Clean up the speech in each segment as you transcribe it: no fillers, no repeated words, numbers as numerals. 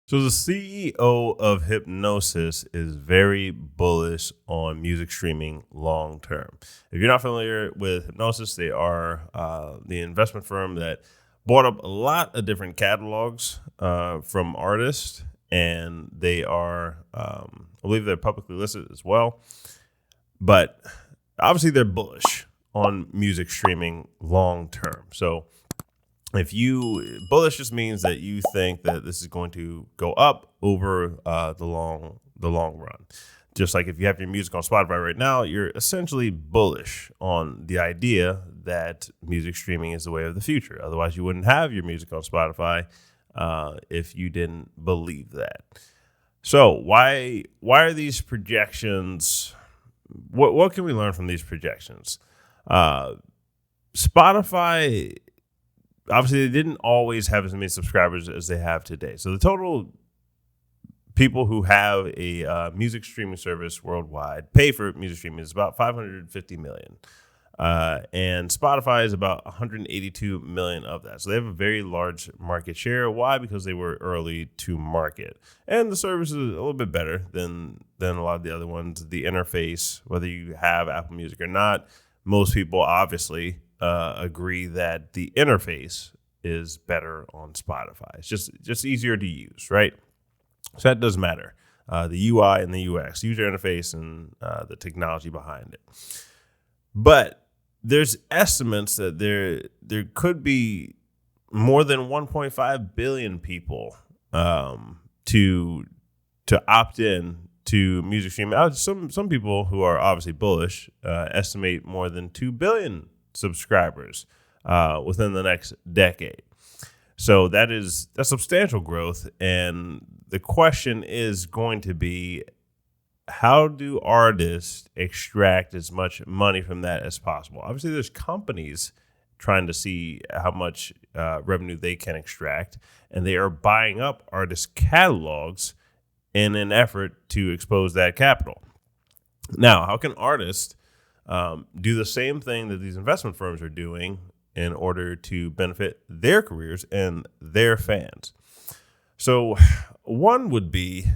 So the CEO of Hypnosis is very bullish on music streaming long term. If you're not familiar with Hypnosis, they are the investment firm that bought up a lot of different catalogs from artists, and they are, I believe, they're publicly listed as well. But obviously, they're bullish on music streaming long term. So if you bullish just means that you think that this is going to go up over the long run. Just like if you have your music on Spotify right now, you're essentially bullish on the idea that music streaming is the way of the future. Otherwise, you wouldn't have your music on Spotify if you didn't believe that. So why are these projections? What can we learn from these projections? Spotify, obviously, they didn't always have as many subscribers as they have today. So the total people who have a music streaming service worldwide pay for music streaming is about 550 million. And Spotify is about 182 million of that. So they have a very large market share. Why? Because they were early to market. And the service is a little bit better than a lot of the other ones. The interface, whether you have Apple Music or not, most people obviously agree that the interface is better on Spotify. It's just easier to use, right? So that does matter. The UI and the UX, user interface, and the technology behind it. But there's estimates that there could be more than 1.5 billion people to opt in to music streaming. Some people who are obviously bullish estimate more than 2 billion subscribers within the next decade. So that's substantial growth. And the question is going to be, how do artists extract as much money from that as possible? Obviously, there's companies trying to see how much revenue they can extract, and they are buying up artist catalogs in an effort to expose that capital. Now, how can artists do the same thing that these investment firms are doing in order to benefit their careers and their fans? So one would be,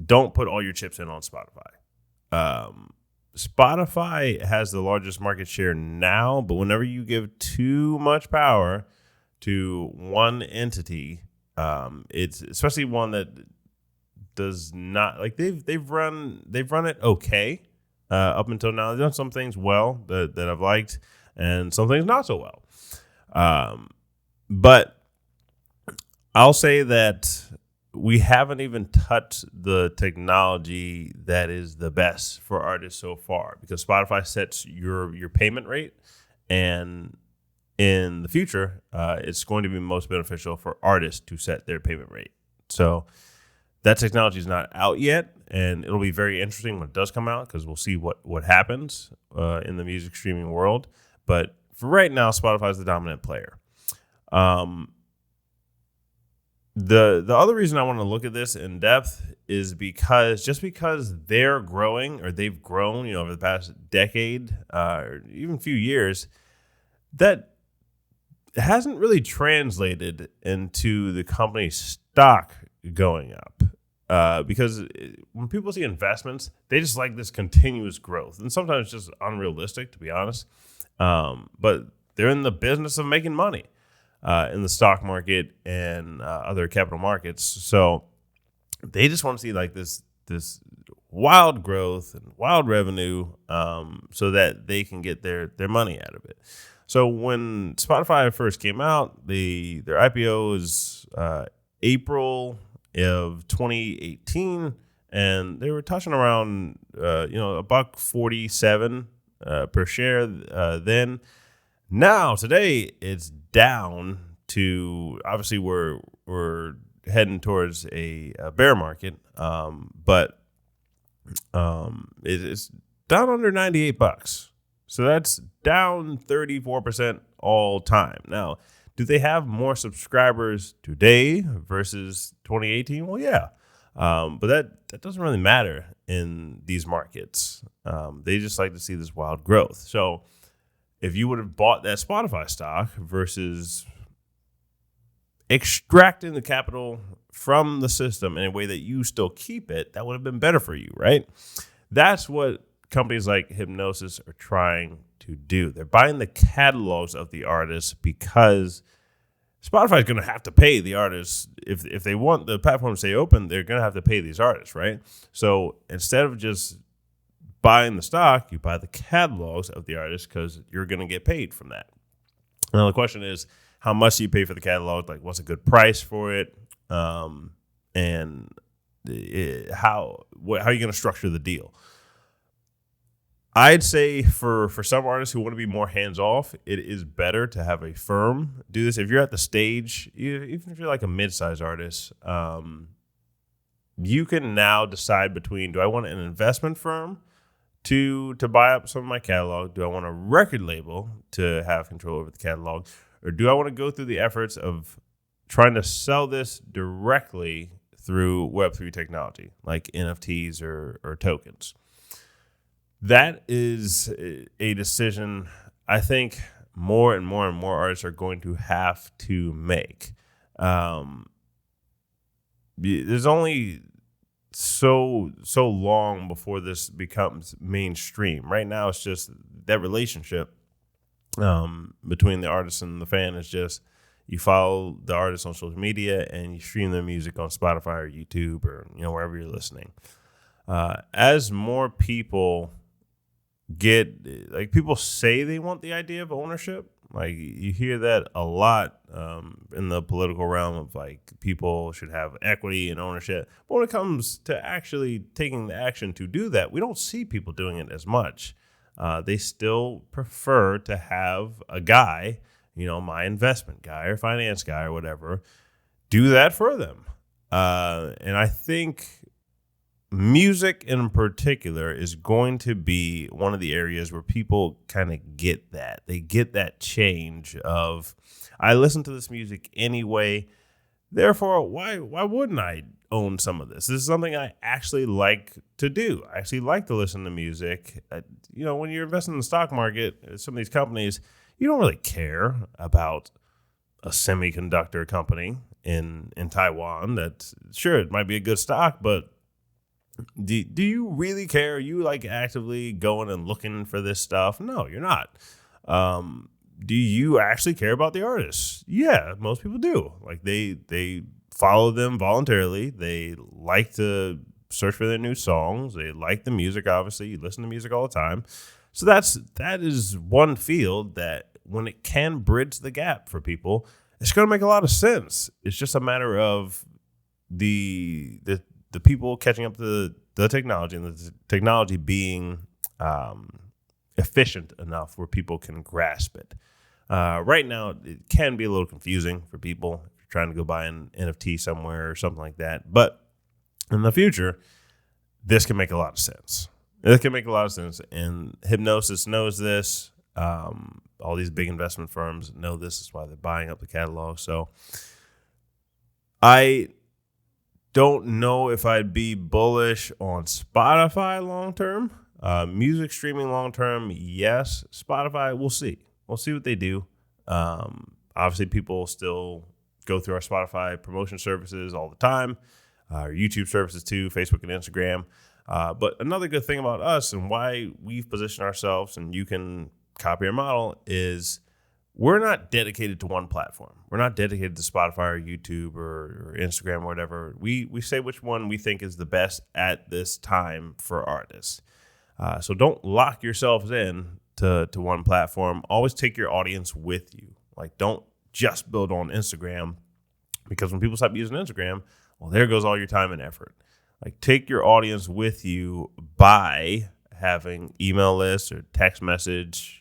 don't put all your chips in on Spotify. Spotify has the largest market share now, but whenever you give too much power to one entity, it's especially one that does not, like, they've run it okay up until now. They've done some things well that I've liked, and some things not so well. But I'll say that we haven't even touched the technology that is the best for artists so far, because Spotify sets your payment rate, and in the future, it's going to be most beneficial for artists to set their payment rate. So that technology is not out yet, and it'll be very interesting when it does come out, because we'll see what happens in the music streaming world. But for right now, Spotify is the dominant player. The other reason I want to look at this in depth is because they're growing, or they've grown, over the past decade, or even few years, that hasn't really translated into the company's stock going up. Because when people see investments, they just like this continuous growth, and sometimes it's just unrealistic, to be honest. But they're in the business of making money in the stock market and other capital markets. So they just want to see like this wild growth and wild revenue so that they can get their money out of it. So when Spotify first came out, their IPO was April of 2018, and they were touching around $1.47 per share then. Now today it's down to, obviously we're heading towards a bear market, but it's down under $98. So that's down 34% all time. Now, do they have more subscribers today versus 2018? Well, yeah. But that doesn't really matter in these markets. They just like to see this wild growth. So if you would have bought that Spotify stock versus extracting the capital from the system in a way that you still keep it, that would have been better for you, right? That's what companies like Hipgnosis are trying to do. They're buying the catalogs of the artists because Spotify is going to have to pay the artists. If they want the platform to stay open, they're going to have to pay these artists, right? So instead of just buying the stock, you buy the catalogs of the artists because you're going to get paid from that. Now the question is, how much do you pay for the catalog? Like, what's a good price for it? And how are you going to structure the deal? I'd say for some artists who want to be more hands-off, it is better to have a firm do this. If you're at the stage, even if you're like a mid-sized artist, you can now decide between, do I want an investment firm to buy up some of my catalog? Do I want a record label to have control over the catalog? Or do I want to go through the efforts of trying to sell this directly through Web3 technology, like NFTs or tokens? That is a decision I think more and more and more artists are going to have to make. There's only so long before this becomes mainstream. Right now, it's just that relationship between the artist and the fan is just, you follow the artist on social media and you stream their music on Spotify or YouTube or wherever you're listening. As more people people say they want the idea of ownership. Like, you hear that a lot in the political realm of like people should have equity and ownership. But when it comes to actually taking the action to do that, we don't see people doing it as much. They still prefer to have a guy, my investment guy or finance guy or whatever, do that for them. And I think music in particular is going to be one of the areas where people kind of get that. They get that change of, I listen to this music anyway, therefore, why wouldn't I own some of this? This is something I actually like to do. I actually like to listen to music. When you're investing in the stock market, some of these companies, you don't really care about a semiconductor company in Taiwan. That, sure, it might be a good stock, but do you really care? Are you like actively going and looking for this stuff? No, you're not. Do you actually care about the artists? Yeah, most people do. Like, they follow them voluntarily. They like to search for their new songs. They like the music, obviously. You listen to music all the time. So that is one field that, when it can bridge the gap for people, it's going to make a lot of sense. It's just a matter of the people catching up to the technology, and the technology being efficient enough where people can grasp it. Right now, it can be a little confusing for people if you're trying to go buy an NFT somewhere or something like that. But in the future, this can make a lot of sense. It can make a lot of sense, and Hipgnosis knows this. All these big investment firms know this. Is why they're buying up the catalog. So I don't know if I'd be bullish on Spotify long term. Music streaming long term, yes. Spotify, we'll see. We'll see what they do. Obviously, people still go through our Spotify promotion services all the time, our YouTube services too, Facebook and Instagram. But another good thing about us and why we've positioned ourselves, and you can copy our model, is we're not dedicated to one platform. We're not dedicated to Spotify or YouTube or Instagram or whatever. We say which one we think is the best at this time for artists. So don't lock yourselves in to one platform. Always take your audience with you. Like, don't just build on Instagram, because when people stop using Instagram, well, there goes all your time and effort. Like, take your audience with you by having email lists or text message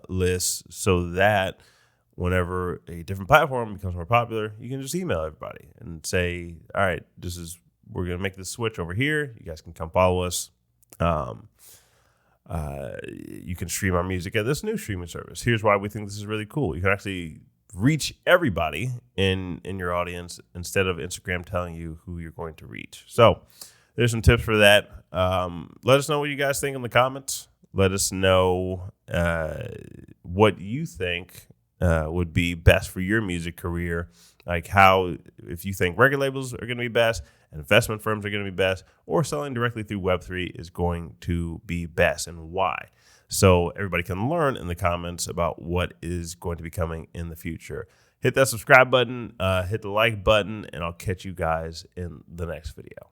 lists, so that whenever a different platform becomes more popular, you can just email everybody and say, all right, we're going to make this switch over here. You guys can come follow us. You can stream our music at this new streaming service. Here's why we think this is really cool. You can actually reach everybody in your audience instead of Instagram telling you who you're going to reach. So there's some tips for that. Let us know what you guys think in the comments. Let us know what you think would be best for your music career. Like how, if you think record labels are going to be best, investment firms are going to be best, or selling directly through Web3 is going to be best, and why. So everybody can learn in the comments about what is going to be coming in the future. Hit that subscribe button, hit the like button, and I'll catch you guys in the next video.